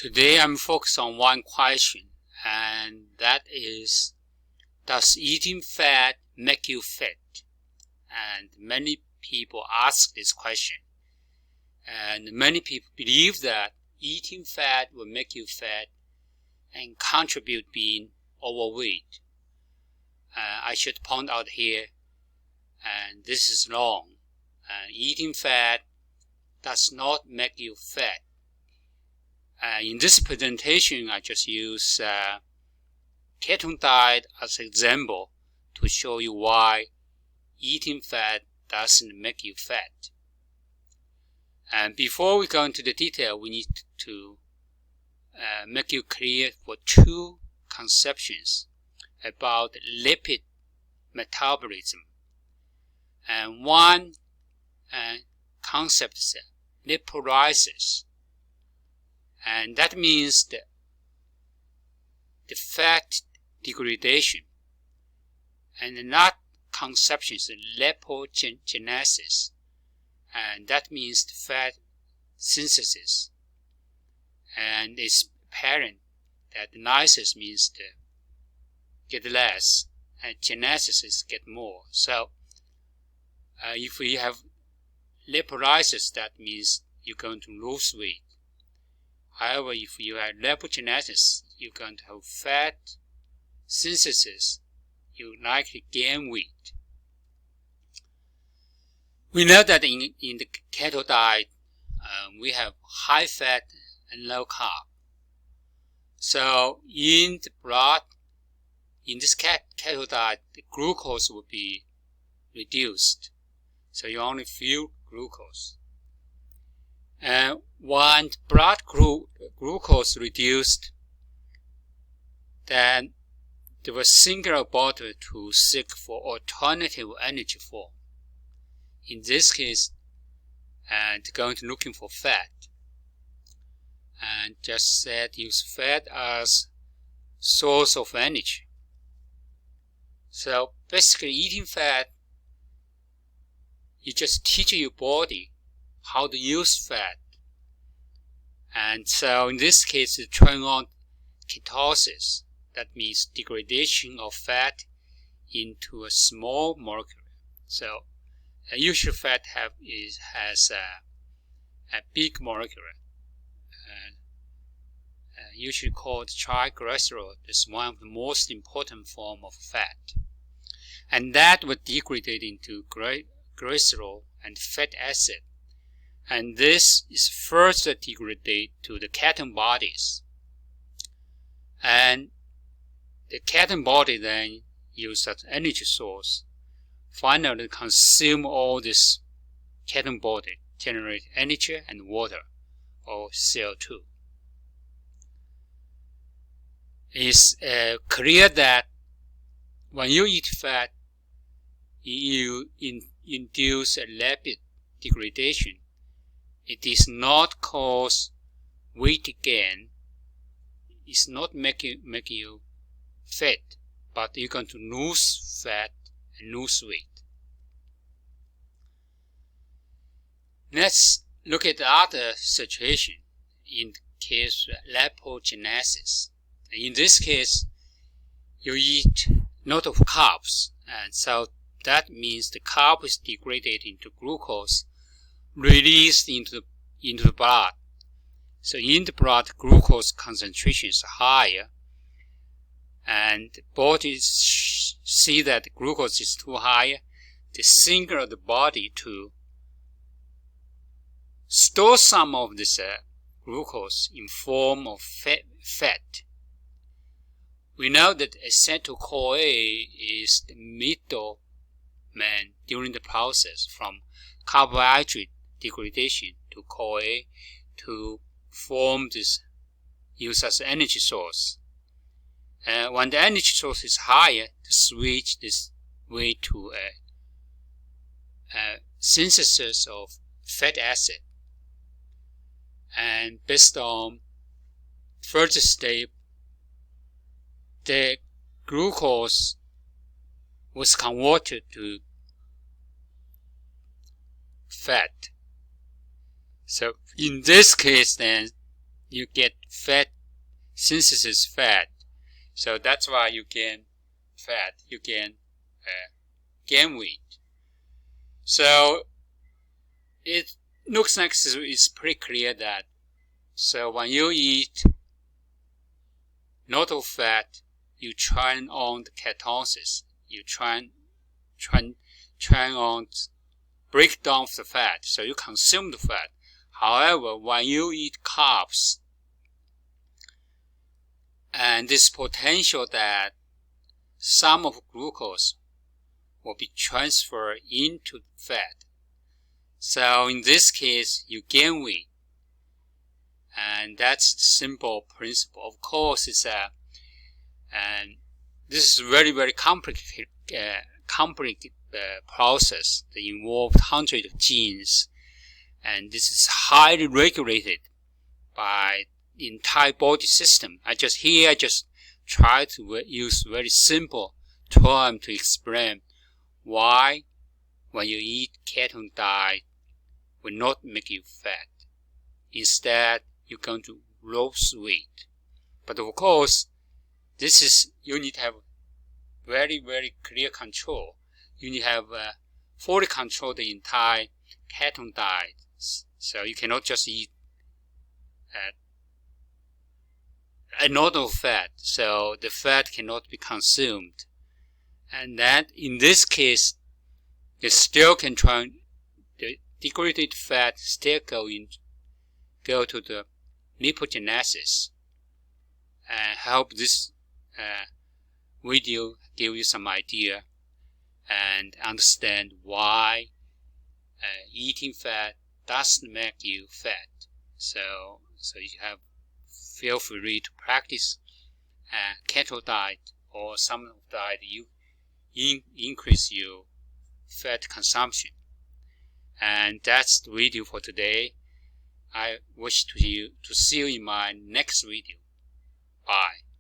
Today I'm focused on one question, and that is, does eating fat make you fat? And many people ask this question, and many people believe that eating fat will make you fat and contribute being overweight. I should point out here, and this is wrong. Eating fat does not make you fat. In this presentation, I just use ketone diet as an example to show you why eating fat doesn't make you fat. And before we go into the detail, we need to make you clear for two conceptions about lipid metabolism. And one concept is lipolysis. And that means the fat degradation. And that conception is lipogenesis. And that means the fat synthesis. And it's apparent that lysis means to get less, and genesis is get more. So if we have lipolysis, that means you're going to lose weight. However, if you have lipogenesis, you're going to have fat synthesis, you likely gain weight. We know that in the keto diet, we have high fat and low carb. So in the blood, in this keto diet, the glucose will be reduced. So you only feel glucose. And when blood glucose reduced, then there was single body to seek for alternative energy form. In this case, and going to looking for fat. And just said use fat as source of energy. So basically eating fat, you just teach your body how to use fat. And so in this case, it turns on ketosis. That means degradation of fat into a small molecule. So a usual fat has a big molecule, usually called triglycerol. It's one of the most important form of fat. And that would degrade into glycerol and fat acid. And this is further degraded to the ketone bodies. And the ketone body then use as energy source, finally consume all this ketone body, generate energy and water, or CO2. It's clear that when you eat fat, you induce a lipid degradation. It does not cause weight gain. It's not make you fat, but you're going to lose fat and lose weight. Let's look at the other situation in the case of lipogenesis. In this case, you eat a lot of carbs, and so that means the carb is degraded into glucose, released into the blood. So in the blood, glucose concentration is higher, and the body see that the glucose is too high. They signal the body to store some of this glucose in form of fat. We know that acetyl-CoA is the middleman during the process from carbohydrate degradation to CoA to form this use as energy source. When the energy source is higher, to switch this way to a synthesis of fat acid. And based on further step, the glucose was converted to fat. So in this case, then you get fat synthesis fat. So that's why you gain fat, you gain weight. So it looks like it's pretty clear that so when you eat lot of fat, you turn on the ketosis. You turn on break down the fat, so you consume the fat. However, when you eat carbs, and this potential that some of glucose will be transferred into fat. So in this case, you gain weight. And that's the simple principle. Of course, it's and this is very, very complicated process that involves hundreds of genes, and this is highly regulated by the entire body system. I just try to use very simple term to explain why when you eat ketone diet will not make you fat. Instead, you're going to lose weight. But of course, you need to have very, very clear control. You need to have fully control the entire ketone diet. So you cannot just eat a lot of fat, so the fat cannot be consumed. And that, in this case, it still can the degraded fat still go to the lipogenesis. And I hope this video give you some idea and understand why eating fat doesn't make you fat. So you feel free to practice keto diet or some diet you increase your fat consumption. And that's the video for today. I wish to see you in my next video. Bye.